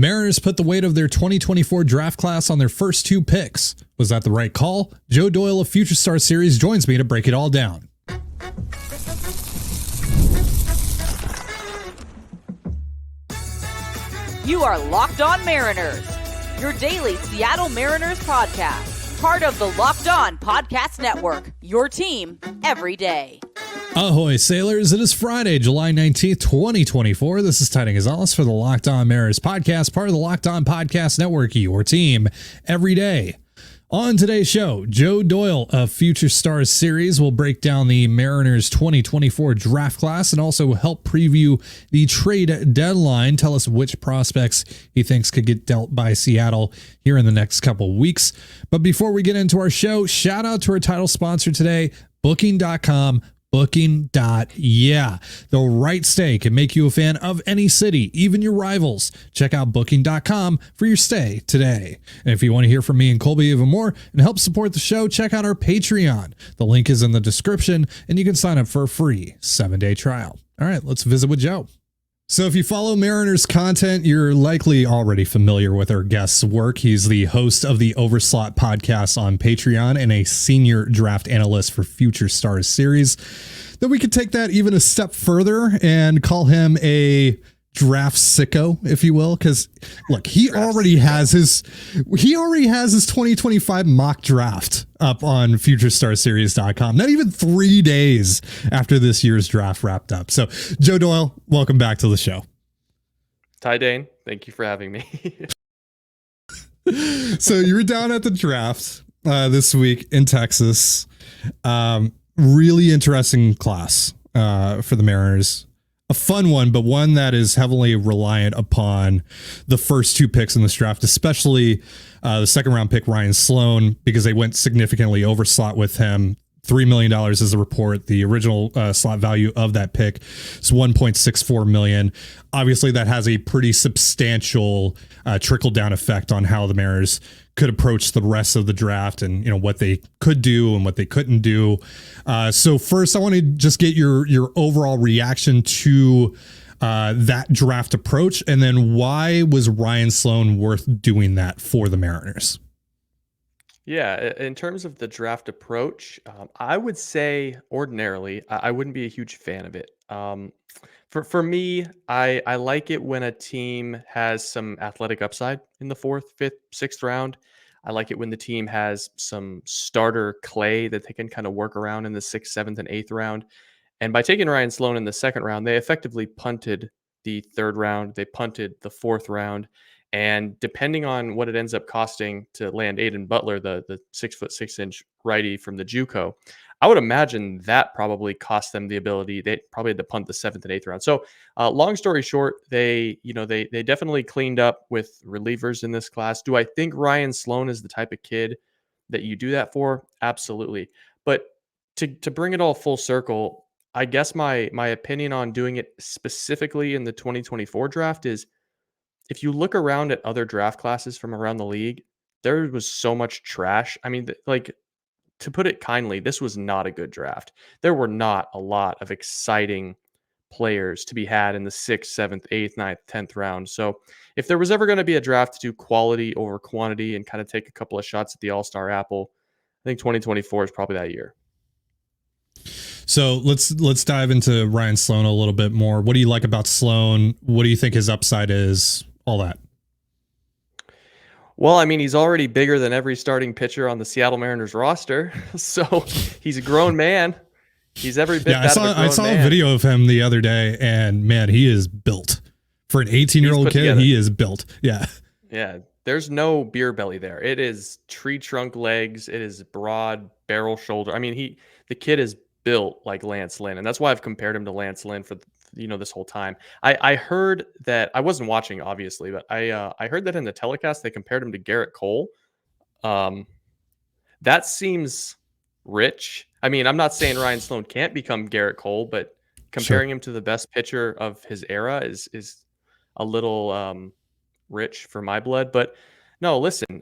Mariners put the weight of their 2024 draft class on their first 2 picks. Was that the right call? Joe Doyle of Future Star Series joins me to break it all down. You are Locked On Mariners, your daily Seattle Mariners podcast, part of the Locked On Podcast Network, your team every day. Ahoy, sailors. It is Friday, July 19th, 2024. This is Cijntje Gonzalez for the Locked On Mariners podcast, part of the Locked On Podcast Network, your team every day. On today's show, Joe Doyle of Future Stars Series will break down the Mariners 2024 draft class and also help preview the trade deadline. Tell us which prospects he thinks could get dealt by Seattle here in the next couple weeks. But before we get into our show, shout out to our title sponsor today, Booking.com. Booking.yeah. The right stay can make you a fan of any city, even your rivals. Check out Booking.com for your stay today. And if you want to hear from me and Colby even more and help support the show, check out our Patreon. The link is in the description, and you can sign up for a free 7-day trial. All right, let's visit with Joe. So if you follow Mariners content, you're likely already familiar with our guest's work. He's the host of the Overslot podcast on Patreon and a senior draft analyst for Future Stars Series. Then we could take that even a step further and call him a draft sicko, if you will, because look, he already has his 2025 mock draft up on futurestarsseries.com, not even 3 days after this year's draft wrapped up. So Joe Doyle, welcome back to the show. Ty Dane, thank you for having me. So you were down at the draft this week in Texas. Really interesting class for the Mariners. A fun one, but one that is heavily reliant upon the first 2 picks in this draft, especially the second round pick, Ryan Sloan, because they went significantly over slot with him. $3 million is the report. The original slot value of that pick is $1.64 million. Obviously, that has a pretty substantial trickle down effect on how the Mariners could approach the rest of the draft and, you know, what they could do and what they couldn't do. So first, I want to just get your overall reaction to that draft approach. And then why was Ryan Sloan worth doing that for the Mariners? Yeah, in terms of the draft approach, I would say ordinarily, I wouldn't be a huge fan of it. For me, I like it when a team has some athletic upside in the 4th, 5th, 6th round. I like it when the team has some starter clay that they can kind of work around in the 6th, 7th, and 8th round. And by taking Ryan Sloan in the 2nd round, they effectively punted the 3rd round. They punted the 4th round. And depending on what it ends up costing to land Aiden Butler, the 6'6" righty from the JUCO, I would imagine that probably cost them the ability. They probably had to punt the 7th and 8th round. So, long story short, they definitely cleaned up with relievers in this class. Do I think Ryan Sloan is the type of kid that you do that for? Absolutely. But to bring it all full circle, I guess my opinion on doing it specifically in the 2024 draft is, if you look around at other draft classes from around the league, there was so much trash. I mean, like, to put it kindly, this was not a good draft. There were not a lot of exciting players to be had in the 6th, 7th, 8th, 9th, 10th round. So if there was ever going to be a draft to do quality over quantity and kind of take a couple of shots at the all-star apple, I think 2024 is probably that year. So let's dive into Ryan Sloan a little bit more. What do you like about Sloan? What do you think his upside is? All that. Well, I mean, he's already bigger than every starting pitcher on the Seattle Mariners roster. So he's a grown man. He's every bit that of a grown man. I saw a video of him the other day, and man, he is built. For an 18-year-old kid, together. He is built. Yeah. Yeah. There's no beer belly there. It is tree trunk legs. It is broad barrel shoulder. I mean, the kid is built like Lance Lynn, and that's why I've compared him to Lance Lynn for this whole time. I heard that, I wasn't watching obviously, but I heard that in the telecast they compared him to Garrett Cole. That seems rich. I mean, I'm not saying Ryan Sloan can't become Garrett Cole, but comparing him to the best pitcher of his era is a little rich for my blood. But no, listen,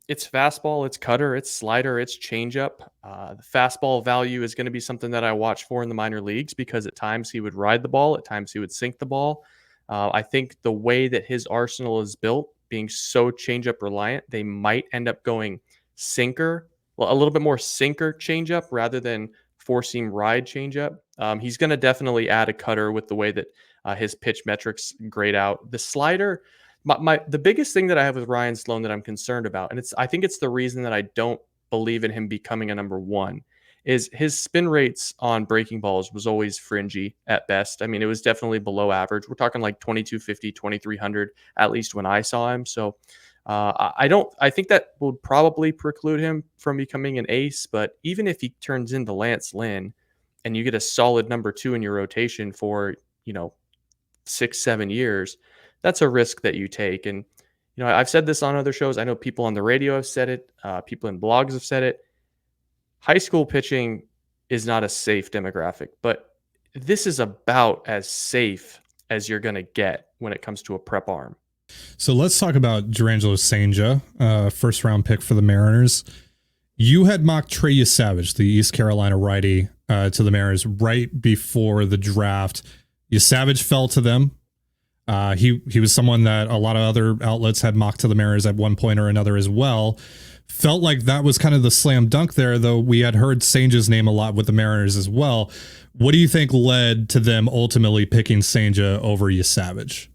it's fastball, it's cutter, it's slider, it's changeup. The fastball value is going to be something that I watch for in the minor leagues, because at times he would ride the ball, at times he would sink the ball. I think the way that his arsenal is built, being so changeup reliant, they might end up going sinker, well, a little bit more sinker changeup rather than four seam ride changeup. He's going to definitely add a cutter with the way that his pitch metrics grade out. The slider, the biggest thing that I have with Ryan Sloan that I'm concerned about, and I think it's the reason that I don't believe in him becoming a number one, is his spin rates on breaking balls was always fringy at best. I mean, it was definitely below average. We're talking like 2250, 2300, at least when I saw him. So I think that would probably preclude him from becoming an ace. But even if he turns into Lance Lynn and you get a solid number two in your rotation for, 6-7 years, that's a risk that you take. And, I've said this on other shows. I know people on the radio have said it. People in blogs have said it. High school pitching is not a safe demographic, but this is about as safe as you're going to get when it comes to a prep arm. So let's talk about Jurrangelo Cijntje, first round pick for the Mariners. You had mocked Trey Savage, the East Carolina righty, to the Mariners right before the draft. Savage fell to them. He was someone that a lot of other outlets had mocked to the Mariners at one point or another as well. Felt like that was kind of the slam dunk there, though we had heard Cijntje's name a lot with the Mariners as well. What do you think led to them ultimately picking Cijntje over Savage?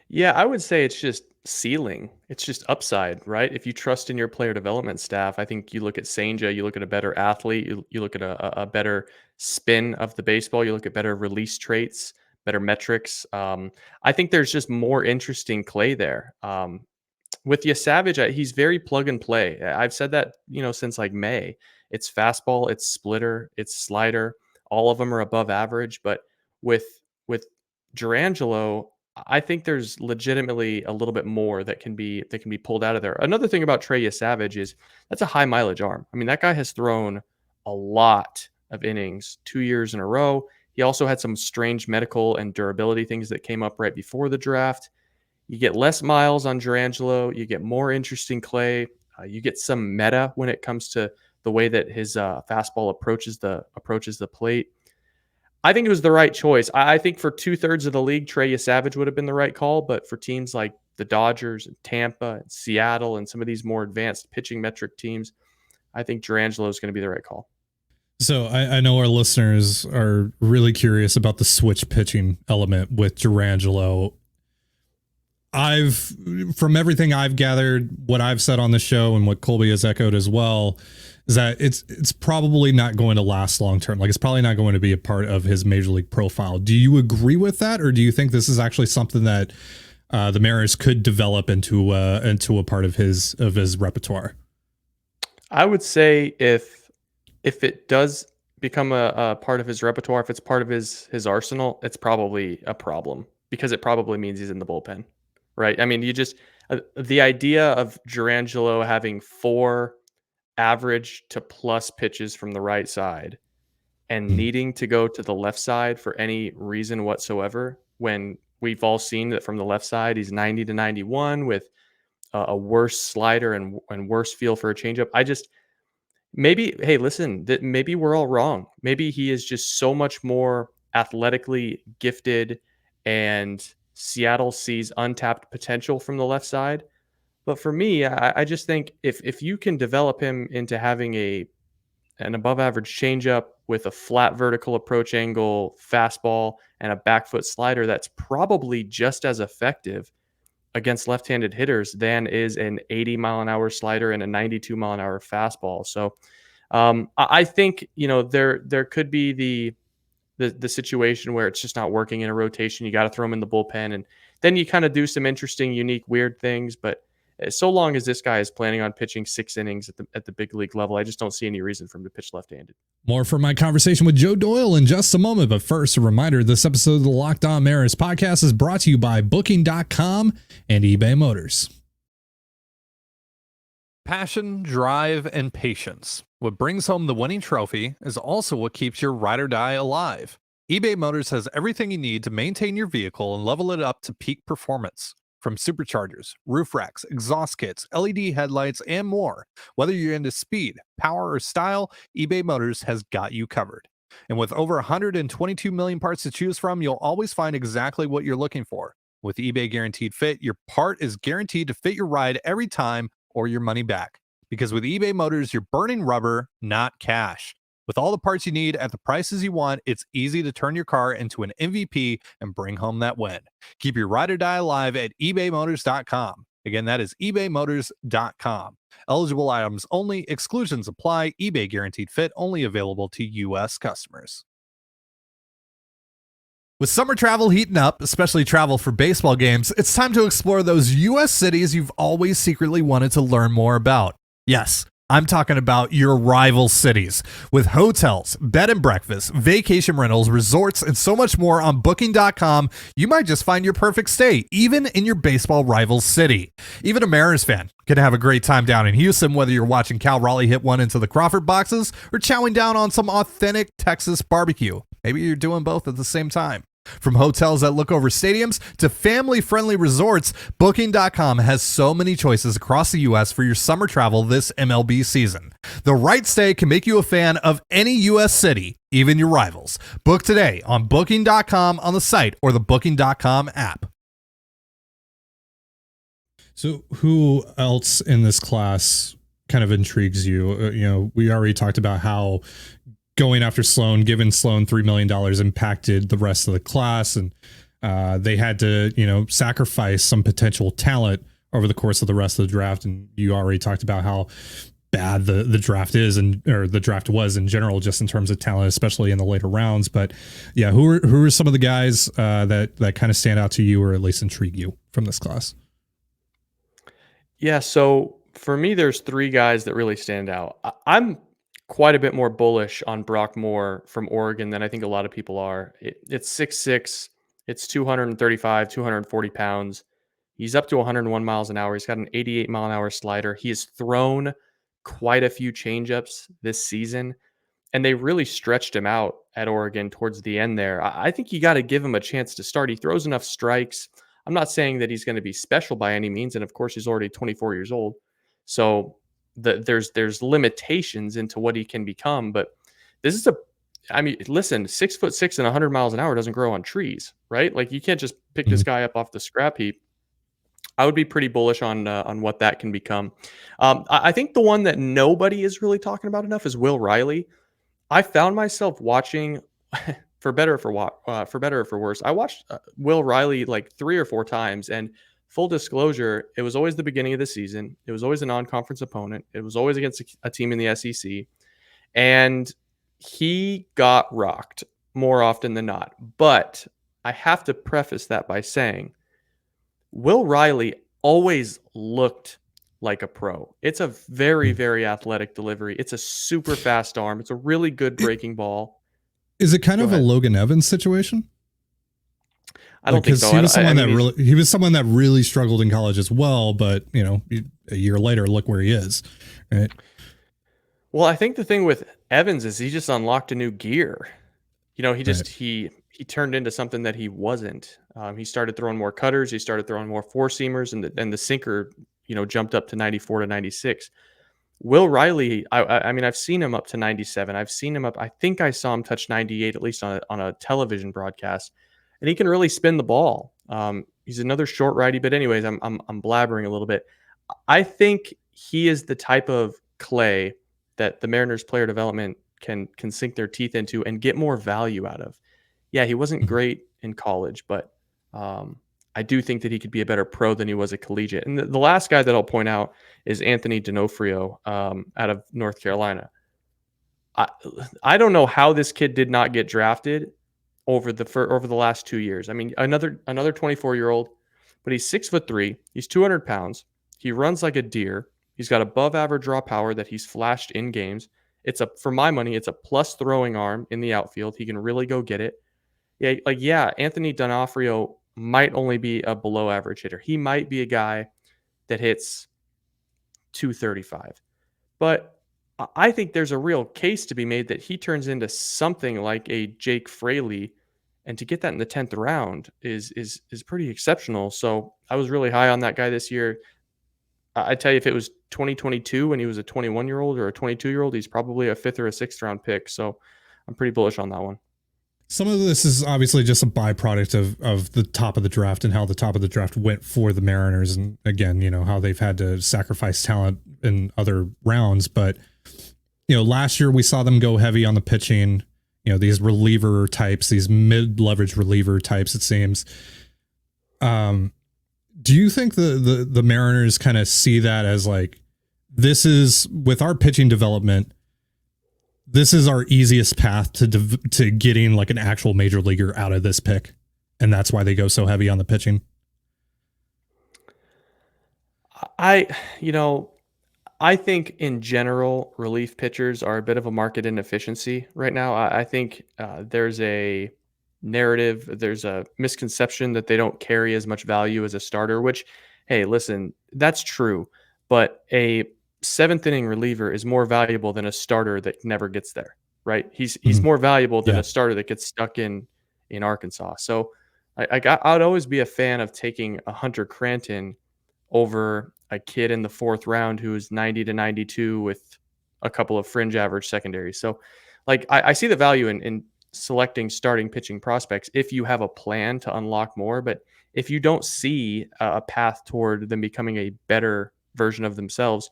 Yeah, I would say it's just ceiling. It's just upside, right? If you trust in your player development staff, I think you look at Cijntje, you look at a better athlete, you look at a better spin of the baseball, you look at better release traits, better metrics. I think there's just more interesting clay there. With Savage, he's very plug and play. I've said that, since like May. It's fastball, it's splitter, it's slider. All of them are above average. But with Jurrangelo, I think there's legitimately a little bit more that can be pulled out of there. Another thing about Trey Savage is that's a high mileage arm. I mean, that guy has thrown a lot of innings 2 years in a row. He also had some strange medical and durability things that came up right before the draft. You get less miles on Jurrangelo. You get more interesting clay. You get some meta when it comes to the way that his fastball approaches the plate. I think it was the right choice. I think for 2/3 of the league, Trey Savage would have been the right call. But for teams like the Dodgers and Tampa and Seattle and some of these more advanced pitching metric teams, I think Jurrangelo is going to be the right call. So I know our listeners are really curious about the switch pitching element with Jurrangelo. From everything I've gathered, what I've said on the show and what Colby has echoed as well, is that it's probably not going to last long term. Like, it's probably not going to be a part of his major league profile. Do you agree with that, or do you think this is actually something that the Mariners could develop into a part of his repertoire? I would say if it does become a part of his repertoire, if it's part of his arsenal, it's probably a problem because it probably means he's in the bullpen. Right. I mean, the idea of Jurrangelo having 4 average to plus pitches from the right side and needing to go to the left side for any reason whatsoever, when we've all seen that from the left side, he's 90 to 91 with a worse slider and worse feel for a changeup. Hey, listen, that maybe we're all wrong. Maybe he is just so much more athletically gifted and Seattle sees untapped potential from the left side. But for me, I just think if you can develop him into having an above average changeup with a flat vertical approach angle, fastball, and a back foot slider, that's probably just as effective against left-handed hitters than is an 80 mile an hour slider and a 92 mile an hour fastball. So I think, there could be the situation where it's just not working in a rotation. You got to throw him in the bullpen, and then you kind of do some interesting, unique, weird things. But so long as this guy is planning on pitching 6 innings at the big league level, I just don't see any reason for him to pitch left-handed. More from my conversation with Joe Doyle in just a moment. But first, a reminder, this episode of the Locked On Mariners podcast is brought to you by Booking.com and eBay Motors. Passion, drive, and patience. What brings home the winning trophy is also what keeps your ride or die alive. eBay Motors has everything you need to maintain your vehicle and level it up to peak performance. From superchargers, roof racks, exhaust kits, LED headlights, and more. Whether you're into speed, power, or style, eBay Motors has got you covered. And with over 122 million parts to choose from, you'll always find exactly what you're looking for. With eBay Guaranteed Fit, your part is guaranteed to fit your ride every time or your money back. Because with eBay Motors, you're burning rubber, not cash. With all the parts you need at the prices you want, it's easy to turn your car into an MVP and bring home that win. Keep your ride or die alive at ebaymotors.com. Again, that is ebaymotors.com. Eligible items only. Exclusions apply. eBay Guaranteed Fit only available to U.S. customers. With summer travel heating up, especially travel for baseball games, it's time to explore those U.S. cities you've always secretly wanted to learn more about. Yes, I'm talking about your rival cities. With hotels, bed and breakfast, vacation rentals, resorts, and so much more on Booking.com, you might just find your perfect stay, even in your baseball rival city. Even a Mariners fan can have a great time down in Houston, whether you're watching Cal Raleigh hit one into the Crawford boxes or chowing down on some authentic Texas barbecue. Maybe you're doing both at the same time. From hotels that look over stadiums to family-friendly resorts, Booking.com has so many choices across the U.S. for your summer travel this MLB season. The right stay can make you a fan of any U.S. city, even your rivals. Book today on Booking.com on the site or the Booking.com app. So who else in this class kind of intrigues you? We already talked about how going after Sloan, giving Sloan $3 million impacted the rest of the class. And they had to, sacrifice some potential talent over the course of the rest of the draft. And you already talked about how bad the draft is or the draft was in general, just in terms of talent, especially in the later rounds. But yeah, who are some of the guys that kind of stand out to you or at least intrigue you from this class? Yeah. So for me, there's three guys that really stand out. I'm quite a bit more bullish on Brock Moore from Oregon than I think a lot of people are. It's 6'6", it's 235, 240 pounds. He's up to 101 miles an hour. He's got an 88 mile an hour slider. He has thrown quite a few changeups this season, and they really stretched him out at Oregon towards the end there. I think you got to give him a chance to start. He throws enough strikes. I'm not saying that he's going to be special by any means, and of course he's already 24 years old. So there's limitations into what he can become, but this is listen, 6'6" and 100 miles an hour doesn't grow on trees, right? Like you can't just pick this guy up off the scrap heap. I would be pretty bullish on what that can become. I think the one that nobody is really talking about enough is Will Riley. I found myself watching, for better or for worse, I watched Will Riley like 3 or 4 times, and full disclosure, it was always the beginning of the season. It was always a non-conference opponent. It was always against a team in the SEC. And he got rocked more often than not. But I have to preface that by saying Will Riley always looked like a pro. It's a very, very athletic delivery. It's a super fast arm. It's a really good breaking ball. Is it kind of a Logan Evans situation? I don't think so. He was someone that really struggled in college as well, but a year later, look where he is. Right. Well, I think the thing with Evans is he just unlocked a new gear. He turned into something that he wasn't. He started throwing more cutters. He started throwing more four seamers, and the sinker, jumped up to 94 to 96. Will Riley, I've seen him up to 97. I've seen him up. I think I saw him touch 98 at least on a television broadcast. And he can really spin the ball. He's another short righty, but anyways, I'm blabbering a little bit. I think he is the type of clay that the Mariners player development can sink their teeth into and get more value out of. Yeah, he wasn't great in college, but I do think that he could be a better pro than he was a collegiate. And the last guy that I'll point out is Anthony D'Onofrio out of North Carolina. I don't know how this kid did not get drafted over the last 2 years. I mean, another 24-year-old, but he's 6'3". He's 200 pounds. He runs like a deer. He's got above average raw power that he's flashed in games. For my money, it's a plus throwing arm in the outfield. He can really go get it. Yeah, Anthony D'Onofrio might only be a below average hitter. He might be a guy that hits 235. But I think there's a real case to be made that he turns into something like a Jake Fraley, and to get that in the 10th round is pretty exceptional. So I was really high on that guy this year. I tell you, if it was 2022 when he was a 21-year-old or a 22-year-old, he's probably a 5th or a 6th round pick. So I'm pretty bullish on that one. Some of this is obviously just a byproduct of the top of the draft and how the top of the draft went for the Mariners. And again, how they've had to sacrifice talent in other rounds. But, last year we saw them go heavy on the pitching, these reliever types, these mid-leverage reliever types, it seems. Do you think the Mariners kind of see that as like, this is with our pitching development, this is our easiest path to getting like an actual major leaguer out of this pick, and that's why they go so heavy on the pitching? I think in general, relief pitchers are a bit of a market inefficiency right now. I think there's a narrative, there's a misconception that they don't carry as much value as a starter, which, hey, listen, that's true. But a seventh inning reliever is more valuable than a starter that never gets there, right? He's more valuable than a starter that gets stuck in Arkansas. So I'd always be a fan of taking a Hunter Cranton over a kid in the fourth round who is 90 to 92 with a couple of fringe average secondaries. So like I see the value in selecting starting pitching prospects if you have a plan to unlock more. But if you don't see a path toward them becoming a better version of themselves,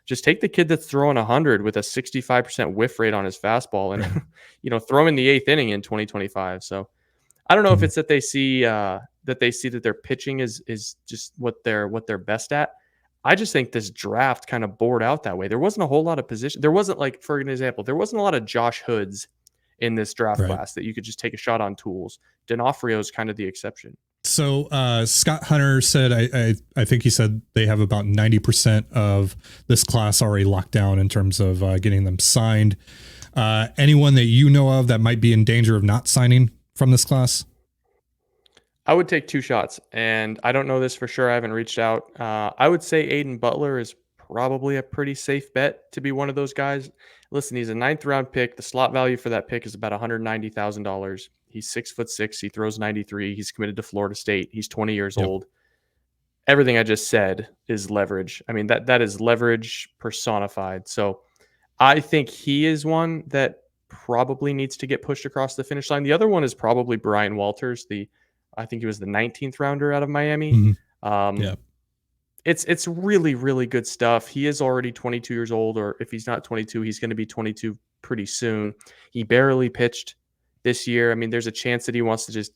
just take the kid that's throwing 100 with a 65% whiff rate on his fastball and, throw him in the eighth inning in 2025. So I don't know if it's that they see that their pitching is just what they're best at. I just think this draft kind of bored out that way. There wasn't a whole lot of position. There wasn't, like, for an example, there wasn't a lot of Josh Hoods in this draft class that you could just take a shot on tools. D'Onofrio is kind of the exception. So Scott Hunter said, I think he said they have about 90% of this class already locked down in terms of getting them signed. Anyone that you know of that might be in danger of not signing from this class? I would take two shots, and I don't know this for sure. I haven't reached out. I would say Aiden Butler is probably a pretty safe bet to be one of those guys. Listen, he's a 9th round pick. The slot value for that pick is about $190,000. He's 6'6". He throws 93. He's committed to Florida State. He's 20 years old. Everything I just said is leverage. I mean, that is leverage personified. So I think he is one that probably needs to get pushed across the finish line. The other one is probably Brian Walters. I think he was the 19th rounder out of Miami. Mm-hmm. It's really, really good stuff. He is already 22 years old, or if he's not 22, he's going to be 22 pretty soon. He barely pitched this year. I mean, there's a chance that he wants to just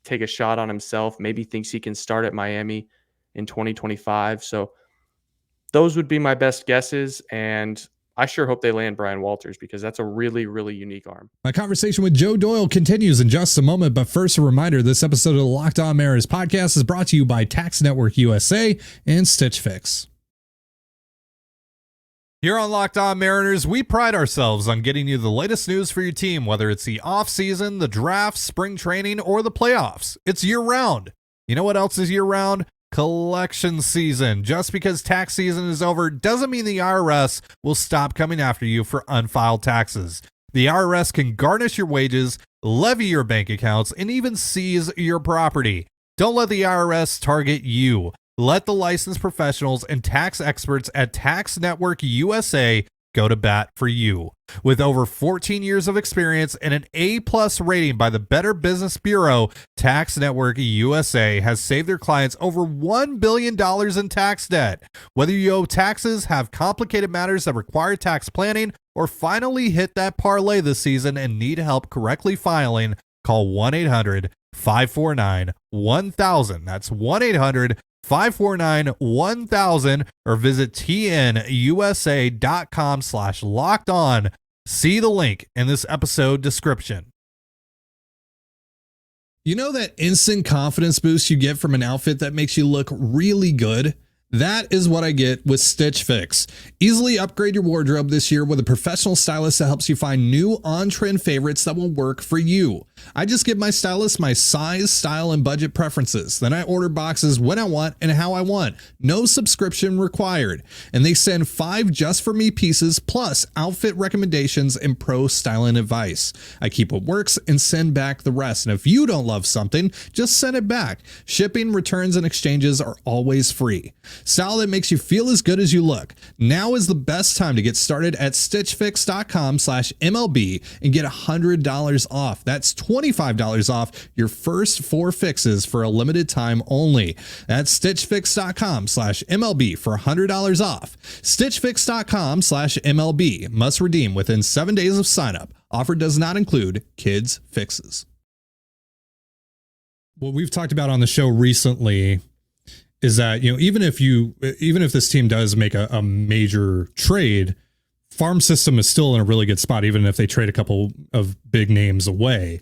take a shot on himself. Maybe thinks he can start at Miami in 2025. So those would be my best guesses. And I sure hope they land Brian Walters, because that's a really, really unique arm. My conversation with Joe Doyle continues in just a moment, but first a reminder, this episode of the Locked On Mariners podcast is brought to you by Tax Network USA and Stitch Fix. Here on Locked On Mariners, we pride ourselves on getting you the latest news for your team, whether it's the offseason, the draft, spring training, or the playoffs. It's year-round. You know what else is year-round? Collection season. Just because tax season is over doesn't mean the IRS will stop coming after you for unfiled taxes. The IRS can garnish your wages, levy your bank accounts, and even seize your property. Don't let the IRS target you. Let the licensed professionals and tax experts at Tax Network USA go to bat for you. With over 14 years of experience and an A+ rating by the Better Business Bureau, Tax Network USA has saved their clients over $1 billion in tax debt. Whether you owe taxes, have complicated matters that require tax planning, or finally hit that parlay this season and need help correctly filing, call 1-800-549-1000. That's 1-800-549-1000 or visit tnusa.com/lockedon. See the link in this episode description. You know that instant confidence boost you get from an outfit that makes you look really good? That is what I get with Stitch Fix. Easily upgrade your wardrobe this year with a professional stylist that helps you find new on-trend favorites that will work for you. I just give my stylist my size, style, and budget preferences. Then I order boxes when I want and how I want. No subscription required. And they send 5 just for me pieces plus outfit recommendations and pro styling advice. I keep what works and send back the rest. And if you don't love something, just send it back. Shipping, returns, and exchanges are always free. Style that makes you feel as good as you look. Now is the best time to get started at stitchfix.com/MLB and get $100 off. That's $25 off your first 4 fixes for a limited time only. That's stitchfix.com/MLB for $100 off. Stitchfix.com/MLB. Must redeem within 7 days of sign-up. Offer does not include kids fixes. What we've talked about on the show recently is that, even if this team does make a major trade, farm system is still in a really good spot, even if they trade a couple of big names away.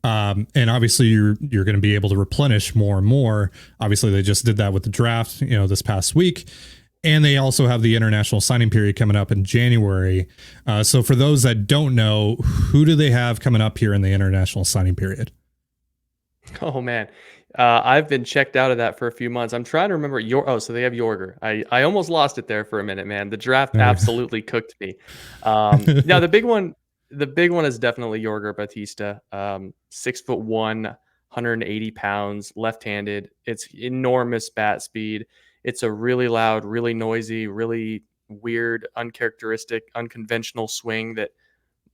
And obviously you're going to be able to replenish more and more. Obviously they just did that with the draft, this past week. And they also have the international signing period coming up in January. So for those that don't know, who do they have coming up here in the international signing period? Oh man. I've been checked out of that for a few months. I'm trying to remember so they have Yorger. I almost lost it there for a minute, man. The draft absolutely cooked me. Now the big one is definitely Yorger Batista. 6'1", 180 pounds, left-handed. It's enormous bat speed. It's a really loud, really noisy, really weird, uncharacteristic, unconventional swing that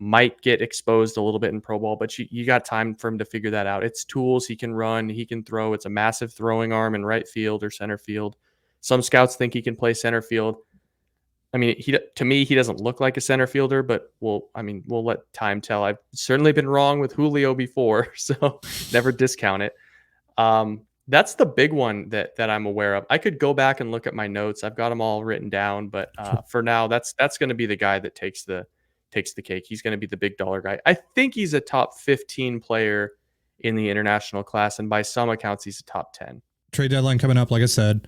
might get exposed a little bit in pro ball, but you got time for him to figure that out. It's tools. He can run, he can throw. It's a massive throwing arm in right field or center field. Some scouts think he can play center field. I mean, to me, he doesn't look like a center fielder, but we'll let time tell. I've certainly been wrong with Julio before, so never discount it. That's the big one that I'm aware of. I could go back and look at my notes. I've got them all written down, but for now, that's going to be the guy that takes the cake. He's going to be the big dollar guy. I think he's a top 15 player in the international class, and by some accounts, he's a top 10. Trade deadline coming up, like I said.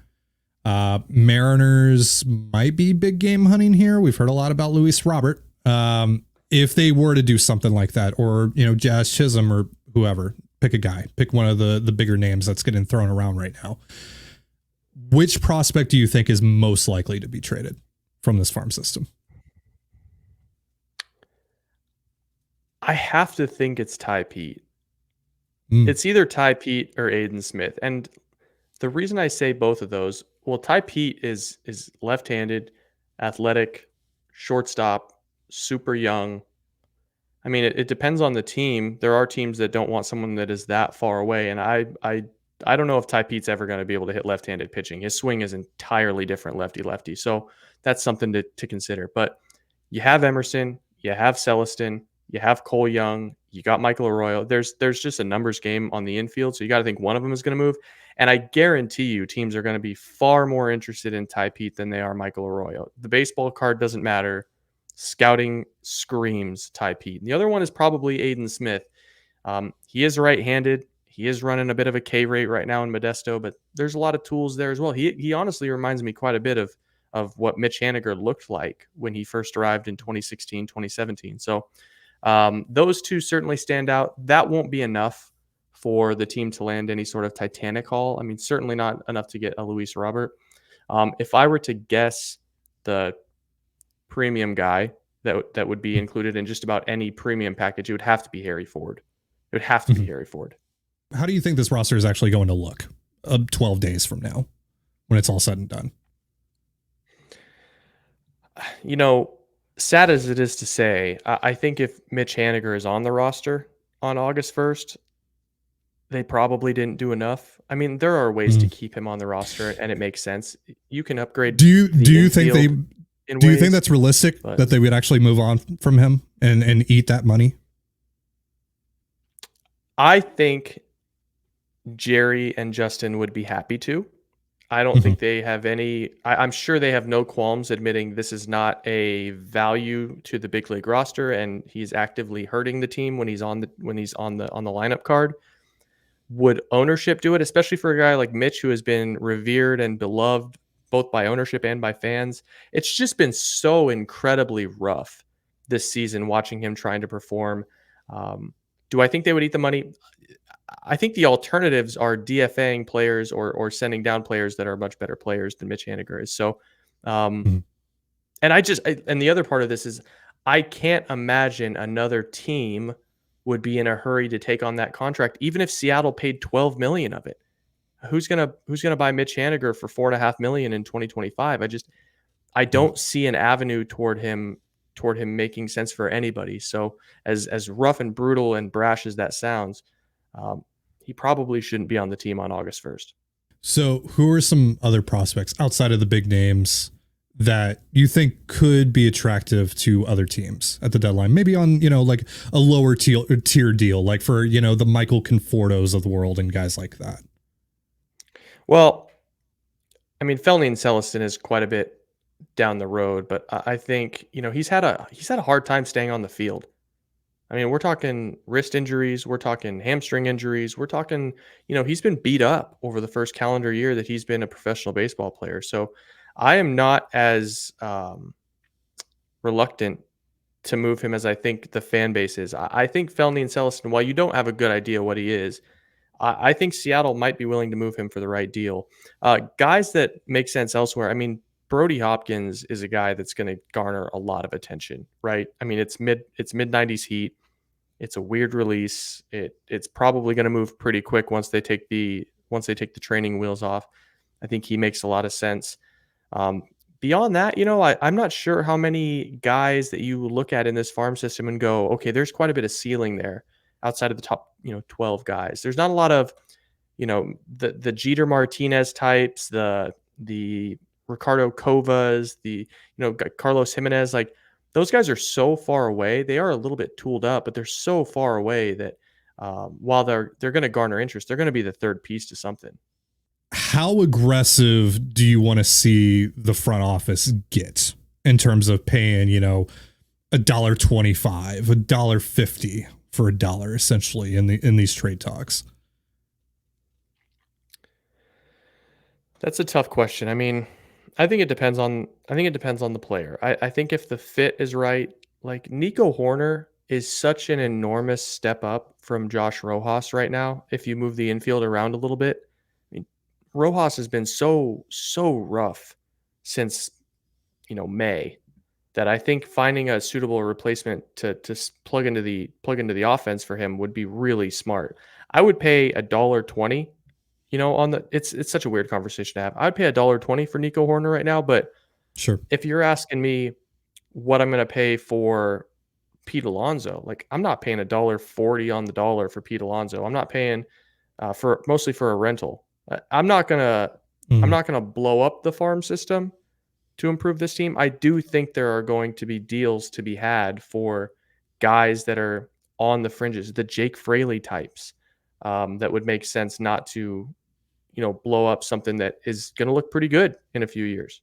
Mariners might be big game hunting here. We've heard a lot about Luis Robert. If they were to do something like that, or Jazz Chisholm or whoever, pick a guy, pick one of the bigger names that's getting thrown around right now. Which prospect do you think is most likely to be traded from this farm system? I have to think it's Ty Pete. It's either Ty Pete or Aiden Smith. And the reason I say both of those, well, Ty Pete is left-handed, athletic, shortstop, super young. I mean, it depends on the team. There are teams that don't want someone that is that far away. And I don't know if Ty Pete's ever going to be able to hit left-handed pitching. His swing is entirely different lefty-lefty. So that's something to consider. But you have Emerson, you have Celestin, you have Cole Young, you got Michael Arroyo. There's just a numbers game on the infield, so you got to think one of them is going to move. And I guarantee you teams are going to be far more interested in Ty Pete than they are Michael Arroyo. The baseball card doesn't matter. Scouting screams Ty Pete. And the other one is probably Aiden Smith. He is right-handed. He is running a bit of a K rate right now in Modesto, but there's a lot of tools there as well. He honestly reminds me quite a bit of what Mitch Haniger looked like when he first arrived in 2016, 2017. So those two certainly stand out. That won't be enough for the team to land any sort of Titanic haul. I mean, certainly not enough to get a Luis Robert. If I were to guess the premium guy that would be included in just about any premium package, it would have to be Harry Ford. It would have to be Harry Ford. How do you think this roster is actually going to look 12 days from now when it's all said and done? Sad as it is to say, I think if Mitch Haniger is on the roster on August 1st, they probably didn't do enough. I mean, there are ways to keep him on the roster, and it makes sense. You can upgrade. Do you think you think that's realistic that they would actually move on from him and eat that money? I think Jerry and Justin would be happy to. I don't think they have any. I'm sure they have no qualms admitting this is not a value to the big league roster, and he's actively hurting the team when he's on the lineup card. Would ownership do it, especially for a guy like Mitch, who has been revered and beloved both by ownership and by fans? It's just been so incredibly rough this season watching him trying to perform. Do I think they would eat the money? I think the alternatives are DFAing players or sending down players that are much better players than Mitch Haniger is. So, and the other part of this is I can't imagine another team would be in a hurry to take on that contract, even if Seattle paid $12 million of it. who's gonna buy Mitch Haniger for $4.5 million in 2025? I don't see an avenue toward him making sense for anybody. So as rough and brutal and brash as that sounds, he probably shouldn't be on the team on August 1st. So who are some other prospects outside of the big names that you think could be attractive to other teams at the deadline? Maybe on, like a lower tier deal, like for, the Michael Confortos of the world and guys like that. Well, I mean, Felny and Celestin is quite a bit down the road, but I think, he's had a hard time staying on the field. I mean, we're talking wrist injuries, we're talking hamstring injuries, we're talking, he's been beat up over the first calendar year that he's been a professional baseball player. So I am not as reluctant to move him as I think the fan base is. I think Felny and Celestin, while you don't have a good idea what he is, I think Seattle might be willing to move him for the right deal. Guys that make sense elsewhere. I mean, Brody Hopkins is a guy that's going to garner a lot of attention, right? I mean, it's mid 90s heat. It's a weird release. It's probably going to move pretty quick once they take the training wheels off. I think he makes a lot of sense. Beyond that, I'm not sure how many guys that you look at in this farm system and go, okay, there's quite a bit of ceiling there outside of the top, 12 guys. There's not a lot of, the Jeter Martinez types, the Ricardo Covas, the, Carlos Jimenez, like those guys are so far away. They are a little bit tooled up, but they're so far away that while they're going to garner interest, they're going to be the third piece to something. How aggressive do you want to see the front office get in terms of paying, $1.25, $1.50 for $1 essentially in these trade talks? That's a tough question. I mean, I think it depends on the player. I think if the fit is right, like Nico Horner is such an enormous step up from Josh Rojas right now. If you move the infield around a little bit, I mean, Rojas has been so rough since, May, that I think finding a suitable replacement to plug into the offense for him would be really smart. I would pay $1.20. It's such a weird conversation to have. I'd pay $1.20 for Nico Horner right now, but sure, if you're asking me what I'm going to pay for Pete Alonso, like I'm not paying $1.40 on the dollar for Pete Alonso. I'm not paying mostly for a rental. I'm not gonna blow up the farm system to improve this team. I do think there are going to be deals to be had for guys that are on the fringes, the Jake Fraley types, that would make sense not to, blow up something that is going to look pretty good in a few years.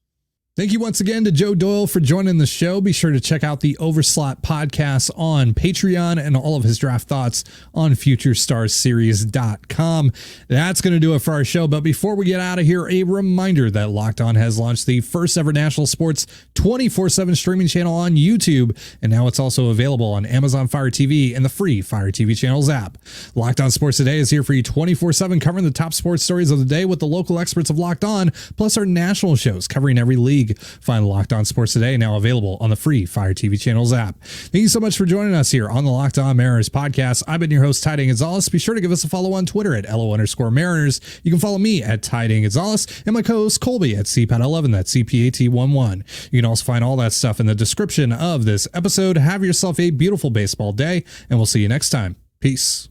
Thank you once again to Joe Doyle for joining the show. Be sure to check out the Overslot podcast on Patreon and all of his draft thoughts on FutureStarsSeries.com. That's going to do it for our show. But before we get out of here, a reminder that Locked On has launched the first ever national sports 24/7 streaming channel on YouTube. And now it's also available on Amazon Fire TV and the free Fire TV channels app. Locked On Sports Today is here for you 24/7, covering the top sports stories of the day with the local experts of Locked On, plus our national shows covering every league. Find Locked On Sports Today now available on the free Fire TV channels app. Thank you so much for joining us here on the Locked On Mariners podcast. I've been your host, Cijntje Gonzalez. Be sure to give us a follow on Twitter at LO_Mariners. You can follow me at Cijntje Gonzalez and my co-host Colby at CPAT11, that's CPAT11. You can also find all that stuff in the description of this episode. Have yourself a beautiful baseball day, and we'll see you next time. Peace.